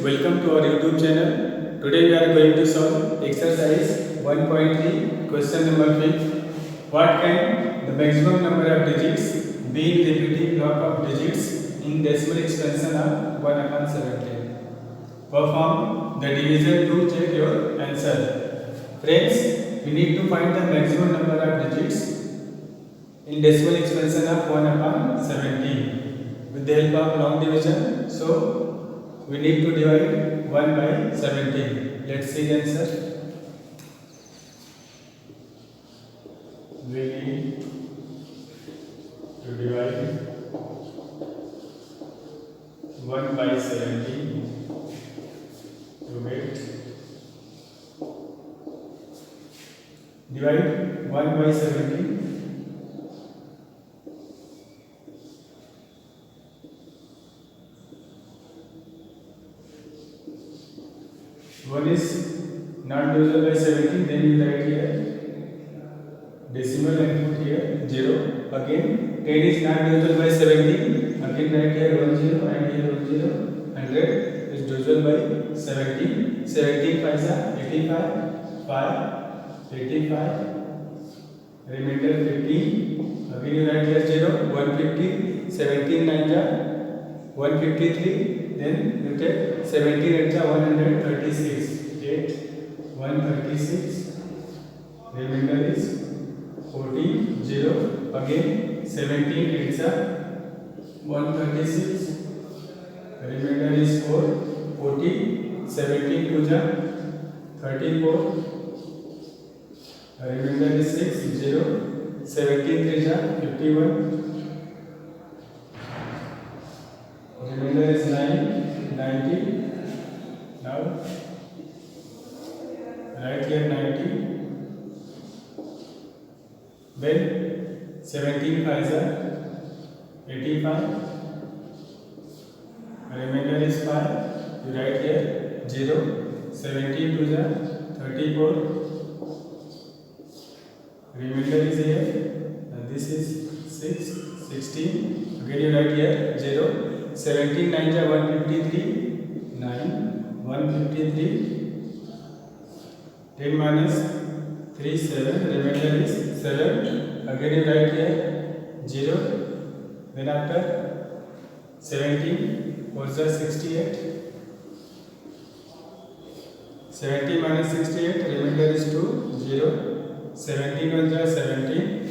welcome to our YouTube channel. Today we are going to solve exercise 1.3 question number 5. What can the maximum number of digits be in repeating block of digits in decimal expansion of 1 upon 17? Perform the division to check your answer. Friends, we need to find the maximum number of digits in decimal expansion of 1 upon 17 with the help of long division. So we need to divide 1 by 17. Let's see the answer. We need to divide 1 by 17 to get divide 1 by 17. One is not divisible by 17, then you write here decimal and put here 0. Again 10 is not divisible by 17, again write here 1 0 and here 1 0. 100 is divisible by 17. 17 5 are 85, 5, 85, remainder 15. Again you write here 0, 150, 17 9 are 153. Then you take 17 8 are 136. 8, 136. Remainder is 40, 0. Again 17 8 are 136. Remainder is 4, 40. 17 2 are 34. Remainder is 6, 0. 17 3 are 51. Remainder is 9, 90. Now write here 90. Then 17 5 are 85. Remainder is 5. You write here 0. 17 2 are 34. Remainder is here. And this is 6, 16. Again you write here 0. 17 9 are 153. 9, 153. 10 minus 3 7. Remainder is 7. Again you write here 0. Then after 17 4 are 68. 70 minus 68. Remainder is 2, 0. 17 1 are 17.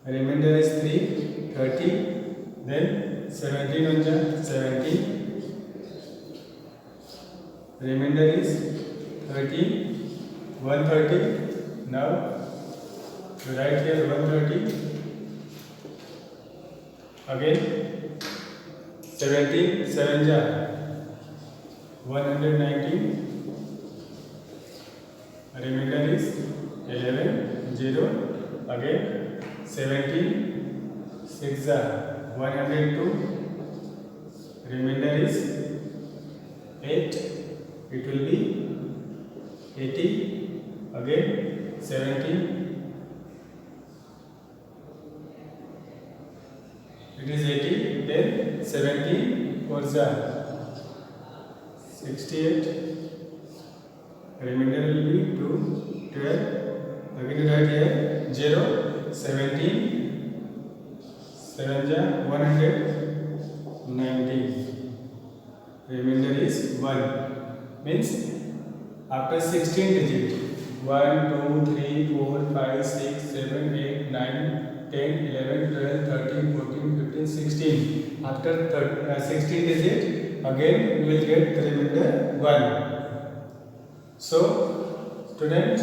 Remainder is 3, 30. Then 17 1 are 17. Remainder is 30, 130. Now you write here 130. Again 17 7 are 119. Remainder is 11, 0. Again 17 6 are 102. Remainder is 8. It will be 80. Again 17. It is 80. Then 17 4 are 68. Remainder will be 2, 12. Again write here 0. 17 7 are 190. Remainder is 1. Means after 16 digit 1 2 3 4 5 6 7 8 9 10 11 12 13 14 15 16. After 16 digit again we will get the remainder 1. So student,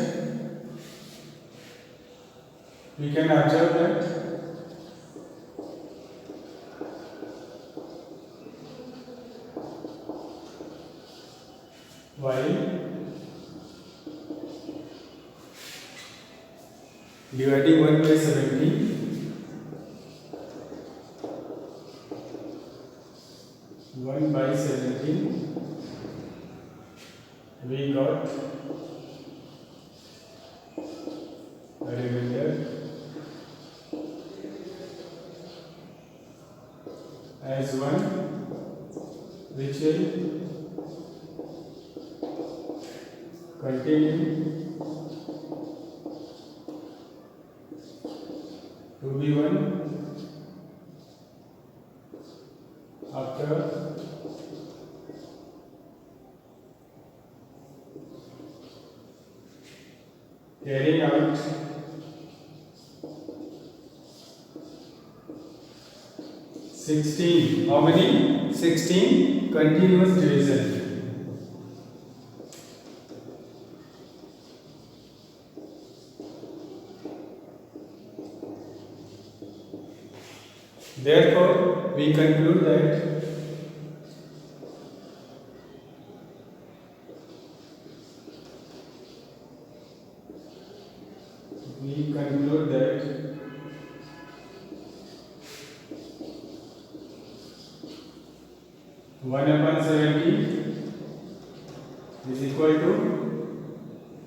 we can observe that while dividing 1 by 17, 1 by 17, we got a remainder as 1. which will continue to be 1 after carrying out 16, how many? 16 continuous division. Therefore, we conclude that one upon 70 is equal to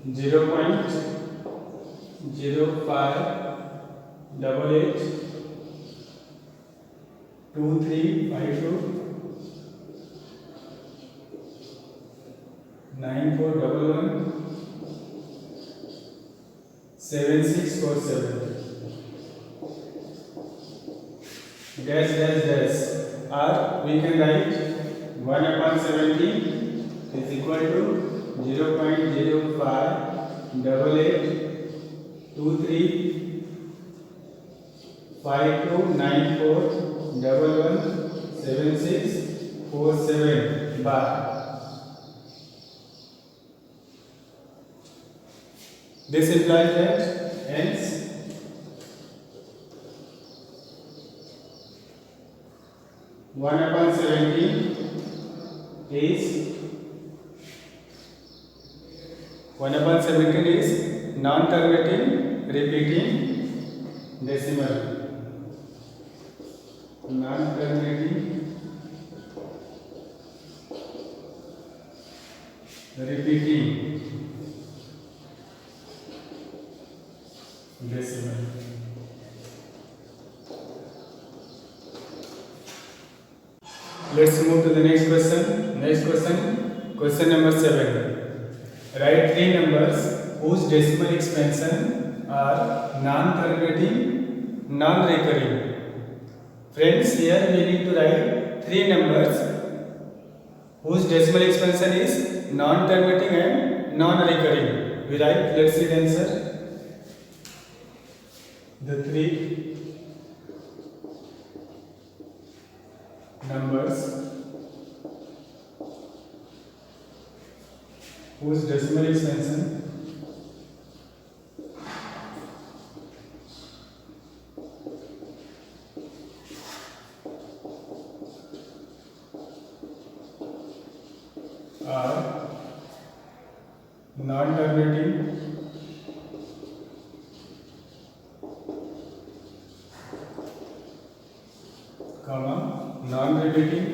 0.0588 2352 9411 7647 dash dash dash, or we can write 1 upon 70 is equal to 0.0588 235294117647 bar. This implies that hence 1 upon 70 is 1 upon 17 is non-terminating repeating decimal. Non-terminating repeating decimal. Let's move to the next question. Next question, question number 7. Write 3 numbers whose decimal expansion are non-terminating, non-recurring. Friends, here we need to write 3 numbers whose decimal expansion is non-terminating and non-recurring. We write, let's see the answer. The 3 numbers whose decimal expansion are non-terminating, non-repeating,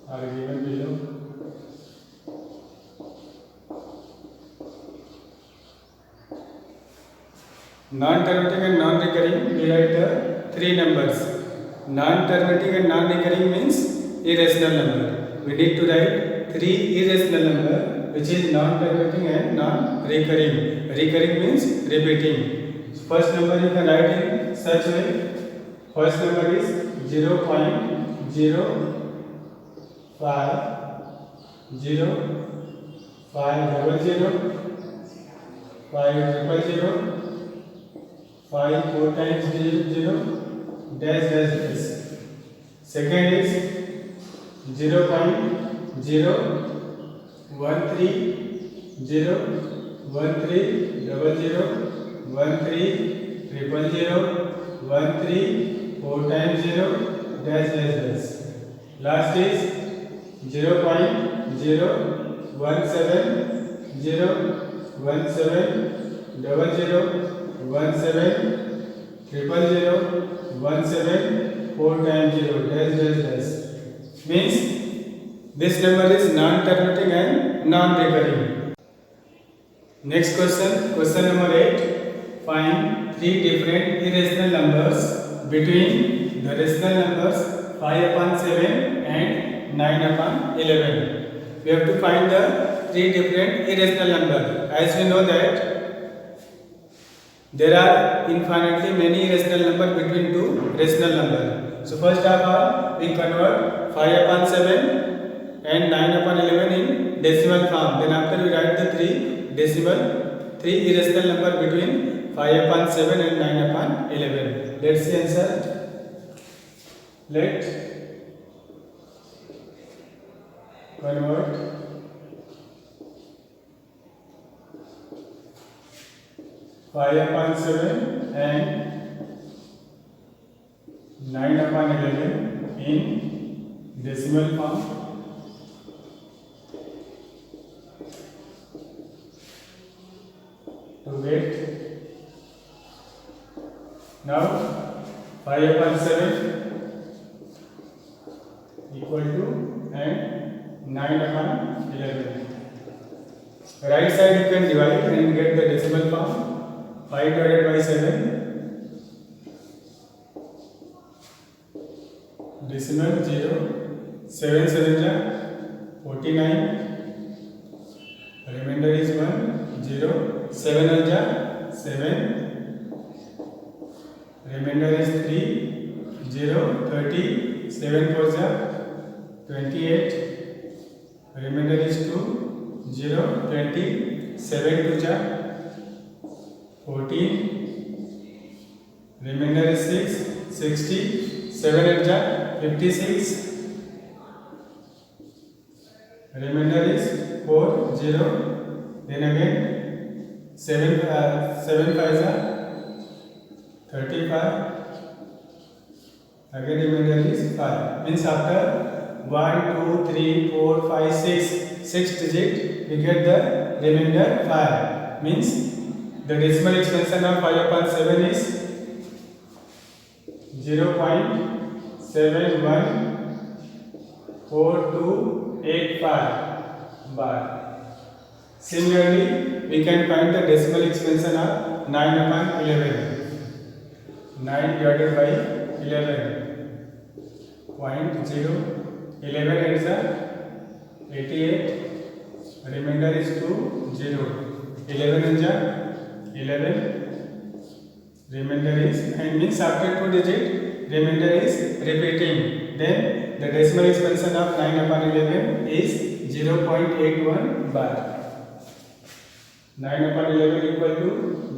are given below. Non-terminating and non-recurring, we write the 3 numbers. Non-terminating and non-recurring means irrational number. We need to write 3 irrational number which is non-terminating and non-recurring. Recurring means repeating. First number you can write in such way. First number is 0.050500 5000 5 4 times 0 dash dash dash. Second is 0.013001300130013 4 times 0 dash dash dash. Last is 0.017000017000017 4 times 0 dash dash dash. Means this number is non-terminating and non-recurring. Next question, question number 8. three different irrational numbers between the rational numbers 5 upon 7 and 9 upon 11. We have to find the three different irrational numbers. As we know that there are infinitely many irrational numbers between two rational numbers. So first of all, we convert 5 upon 7 and 9 upon 11 in decimal form. Then after we write the three irrational number between 5 upon 7 and 9 upon 11. Let's see answer. Let convert 5 upon 7 and 9 upon 11 in decimal form. To get now 5 upon 7 equal to and 9 upon 11. Right side you can divide and get the decimal form. 5 divided by 7 decimal 0 7 7 ja 49 remainder is 1 0 7 ja 7 remainder is 3 0 30 7 4 ja 28 remainder is 2 0 20 7 2 ja 14 remainder is 6 60 7 8 ja 56 remainder is 4 0 then again 7 5 ja 35 again remainder is 5 means after 1 2 3 4 5 6 digit we get the remainder 5 means the decimal expansion of 5 upon 7 is 0.714285 bar. Similarly, we can find the decimal expansion of 9 upon 11. 9 divided by 11. 0.0 11 is 88. Remainder is 2 0. 11 is 11. Remainder is and means after 2 digit remainder is repeating. Then the decimal expansion of 9 upon 11 is 0.81 bar. 9 upon 11 equal to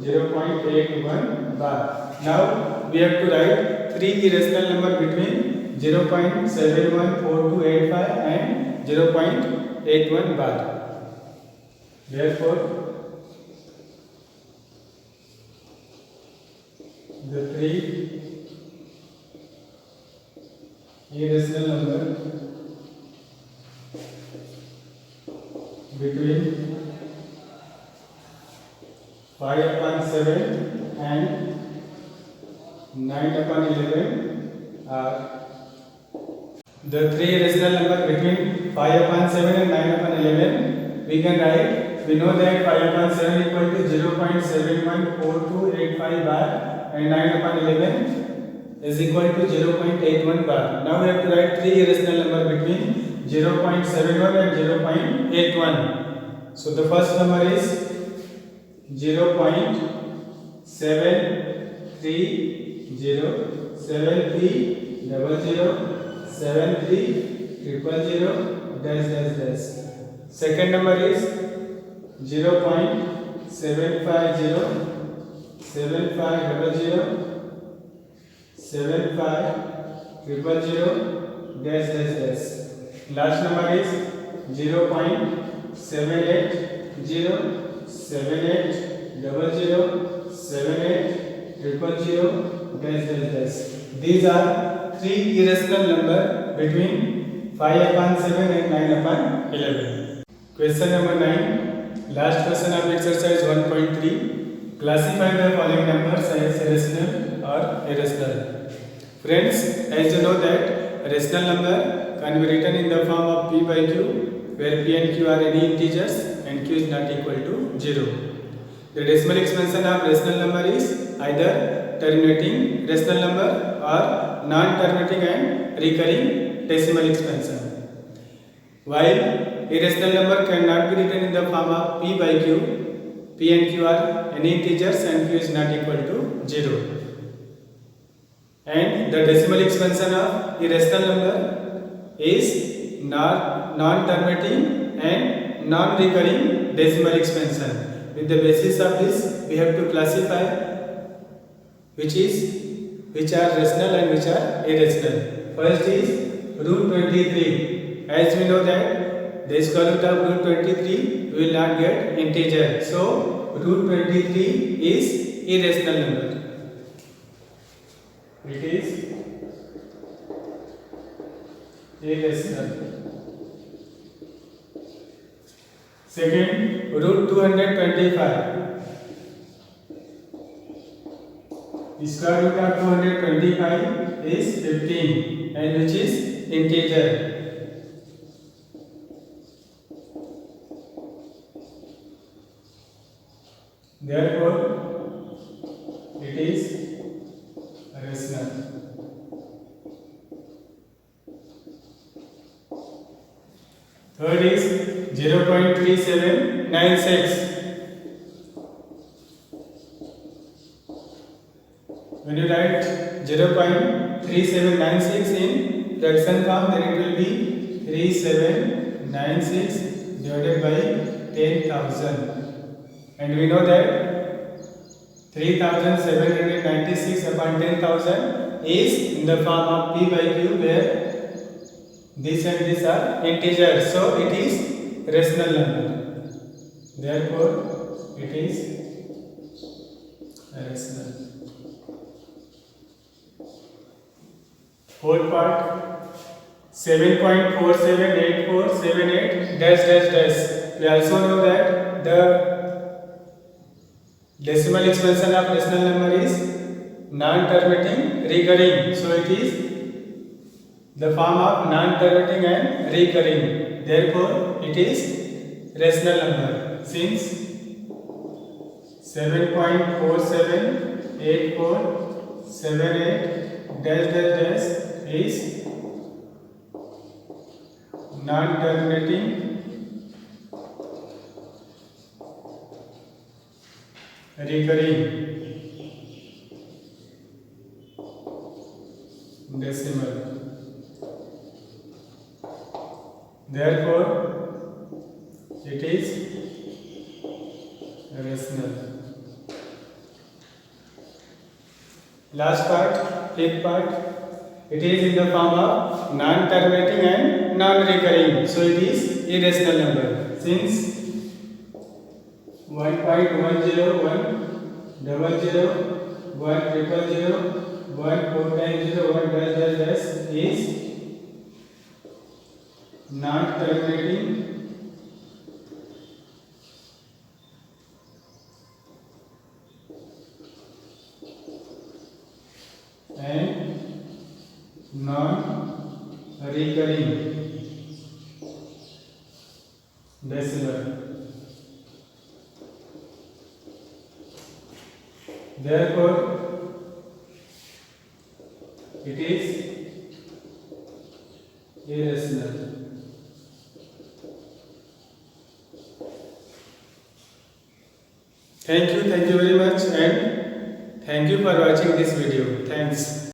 0.81 bar. Now we have to write three irrational number between 0.714285 and 0.81 bar. Therefore, the three irrational number between 5 upon 7 and 9 upon 11 are the three irrational number between 5 upon 7 and 9 upon 11 we can write. We know that 5 upon 7 equal to 0.714285 bar and 9 upon 11 is equal to 0.81 bar. Now we have to write three irrational number between 0.71 and 0.81. So the first number is 0.73007300 Second number is 0.75007500 Last number is 0.780078007800. These are three irrational number between 5 upon 7 and 9 upon 11. Question number 9. Last question of exercise 1.3. Classify the following numbers as rational or irrational. Friends, as you know that rational number can be written in the form of p by q, where p and q are any integers and q is not equal to 0. The decimal expansion of rational number is either terminating rational number or non-terminating and recurring decimal expansion. While irrational number cannot be written in the form of p by q, p and q are any integers and q is not equal to 0. And the decimal expansion of irrational number is non-terminating and non-recurring decimal expansion. With the basis of this, we have to classify which are rational and which are irrational. First is root 23. As we know that the square root of root 23 we will not get integer. So root 23 is irrational number. It is irrational. Second, root 225. Square root of 225 is 15 and which is integer. Therefore, it is rational. Third is 0.3796. When you write 0.3796 in fraction form, then it will be 3796 divided by 10,000. And we know that 3796 upon 10,000 is in the form of p by q, where this and this are integers. So it is rational number. Therefore, it is rational. Fourth part, 7.478478 dash dash dash. We also know that the decimal expansion of rational number is non-terminating recurring. So it is the form of non-terminating and recurring. Therefore, it is rational number. Since 7.478478 dash dash dash is non-terminating recurring decimal. Therefore, it is rational. Last part, fifth part, it is in the form of non-terminating and non-recurring. So it is irrational number. Since 1.101 double 0 1 triple 0 1 4 times 0 1 dash dash dash is non-terminating and non-recurring decimal. Therefore, it is irrational. Thank you very much, and thank you for watching this video. Thanks.